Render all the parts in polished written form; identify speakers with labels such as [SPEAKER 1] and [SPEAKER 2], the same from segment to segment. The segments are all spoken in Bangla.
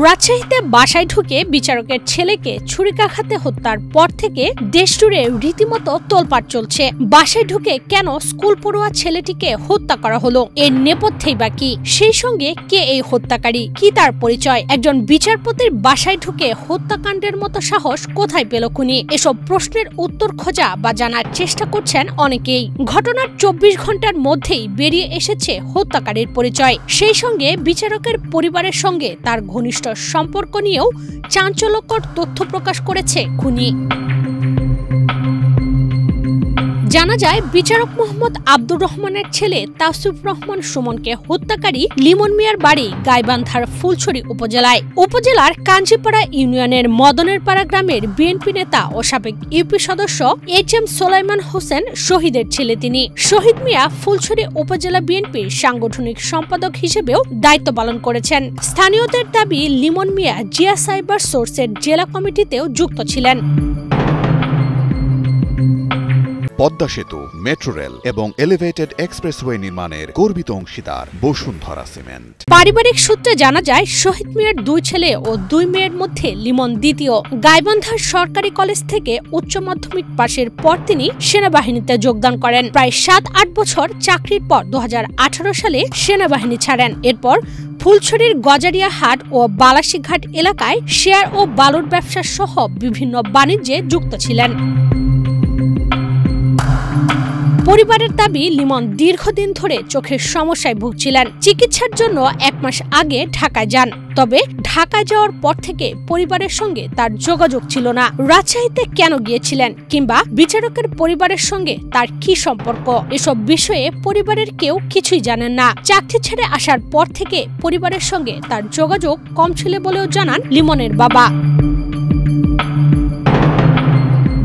[SPEAKER 1] রাজশাহীতে বাসায় ঢুকে বিচারকের ছেলেকে ছুরিকাঘাতে হত্যার পর থেকে দেশজুড়ে রীতিমতো তোলপাড় চলছে। বাসায় ঢুকে কেন স্কুল পড়ুয়া ছেলেটিকে হত্যা করা হলো, এর নেপথ্যেই বা কি? সেই সঙ্গে কে এই হত্যাকারী, কি তার পরিচয়? একজন বিচারপতির বাসায় ঢুকে হত্যাকাণ্ডের মতো সাহস কোথায় পেল খুনি? এসব প্রশ্নের উত্তর খোঁজা বা জানার চেষ্টা করছেন অনেকেই। ঘটনার 24 ঘন্টার মধ্যেই বেরিয়ে এসেছে হত্যাকারীর পরিচয়। সেই সঙ্গে বিচারকের পরিবারের সঙ্গে তার ঘনিষ্ঠ সম্পর্ক নিয়েও চাঞ্চল্যকর তথ্য প্রকাশ করেছে খুনি। জানা যায়, বিচারক মোহাম্মদ আব্দুর রহমানের ছেলে তাওসিফ রহমান সুমনকে হত্যাকারী লিমন মিয়ার বাড়ি গাইবান্ধার ফুলছড়ি উপজেলায়। উপজেলার কাঞ্জিপাড়া ইউনিয়নের মদনেরপাড়া গ্রামের বিএনপি নেতা ও সাবেক ইউপি সদস্য HM সোলাইমান হোসেন শহীদের ছেলে তিনি। শহীদ মিয়া ফুলছড়ি উপজেলা বিএনপির সাংগঠনিক সম্পাদক হিসেবেও দায়িত্ব পালন করেছেন। স্থানীয়দের দাবি, লিমন মিয়া জিয়া সাইবার সোর্সের জেলা কমিটিতেও যুক্ত ছিলেন।
[SPEAKER 2] পদ্মা সেতু, মেট্রো রেল এবং এলিভেটেড এক্সপ্রেসওয়ে নির্মাণের গর্বিত অংশীদার বসুন্ধরা সিমেন্ট।
[SPEAKER 1] পারিবারিক সূত্রে জানা যায়, শহীদ মিয়ার 2 ছেলে ও 2 মেয়ের মধ্যে লিমন দ্বিতীয়। গাইবান্ধার সরকারি কলেজ থেকে উচ্চ মাধ্যমিক পাশের পর তিনি সেনাবাহিনীতে যোগদান করেন। প্রায় 7-8 বছর চাকরির পর 2018 সালে সেনাবাহিনী ছাড়েন। এরপর ফুলছড়ির গজারিয়া হাট ও বালাসীঘাট এলাকায় শেয়ার ও বালুর ব্যবসা সহ বিভিন্ন বাণিজ্যে যুক্ত ছিলেন। পরিবারের দাবি, লিমন দীর্ঘদিন ধরে চোখের সমস্যায় ভুগছিলেন। চিকিৎসার জন্য 1 মাস আগে ঢাকায় যান। তবে ঢাকায় যাওয়ার পর থেকে পরিবারের সঙ্গে তার যোগাযোগ ছিল না। রাজশাহীতে কেন গিয়েছিলেন, কিংবা বিচারকের পরিবারের সঙ্গে তার কি সম্পর্ক, এসব বিষয়ে পরিবারের কেউ কিছুই জানেন না। চাকরি ছেড়ে আসার পর থেকে পরিবারের সঙ্গে তার যোগাযোগ কম ছিল বলেও জানান লিমনের বাবা।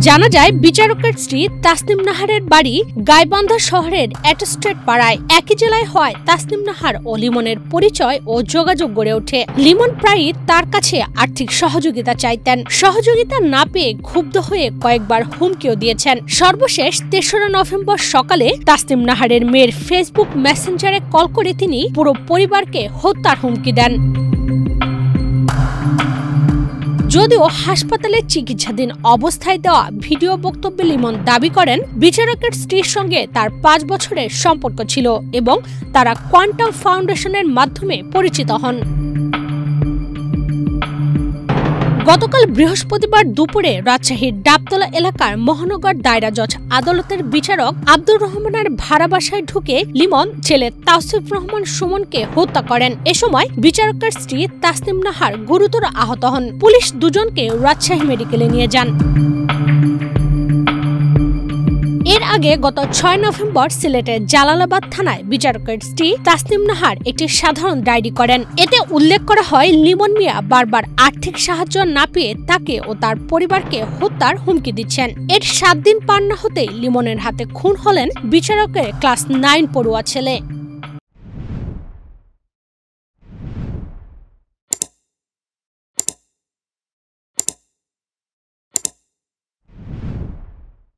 [SPEAKER 1] জানা যায়, বিচারকের স্ত্রী তাসনিম নাহারের বাড়ি গাইবান্ধা শহরের অ্যাটেস্টেড পাড়ায়। একই জেলায় হয় তাসনিম নাহার ও লিমনের পরিচয় ও যোগাযোগ গড়ে ওঠে। লিমন প্রায়ই তার কাছে আর্থিক সহযোগিতা চাইতেন। সহযোগিতা না পেয়ে ক্ষুব্ধ হয়ে কয়েকবার হুমকিও দিয়েছেন। সর্বশেষ 3রা নভেম্বর সকালে তাসনিম নাহারের মেয়ের ফেসবুক মেসেঞ্জারে কল করে তিনি পুরো পরিবারকে হত্যার হুমকি দেন। যদিও হাসপাতালে চিকিৎসাধীন অবস্থায় দেওয়া ভিডিও বক্তব্যে লিমন দাবি করেন, বিচারকের স্ত্রীর সঙ্গে তার 5 বছরের সম্পর্ক ছিল এবং তারা কোয়ান্টাম ফাউন্ডেশনের মাধ্যমে পরিচিত হন। গতকাল বৃহস্পতিবার দুপুরে রাজশাহীর ডাবতলা এলাকার মহানগর দায়রা জজ আদালতের বিচারক আব্দুর রহমানের ভাড়া বাসায় ঢুকে লিমন ছেলে তাওসিফ রহমান সুমনকে হত্যা করেন। এ সময় বিচারকের স্ত্রী তাসনিম নাহার গুরুতর আহত হন। পুলিশ দুজনকে রাজশাহী মেডিকেলে নিয়ে যান। এর আগে গত 6 নভেম্বর সিলেটের জালালাবাদ থানায় বিচারকের স্ত্রী তাসনিম নাহার একটি সাধারণ ডায়েরি করেন। এতে উল্লেখ করা হয়, লিমন মিয়া বারবার আর্থিক সাহায্য না পেয়ে তাকে ও তার পরিবারকে হত্যার হুমকি দিচ্ছেন। এর 7 দিন পার না হতেই লিমনের হাতে খুন হলেন বিচারকের ক্লাস 9 পড়ুয়া ছেলে।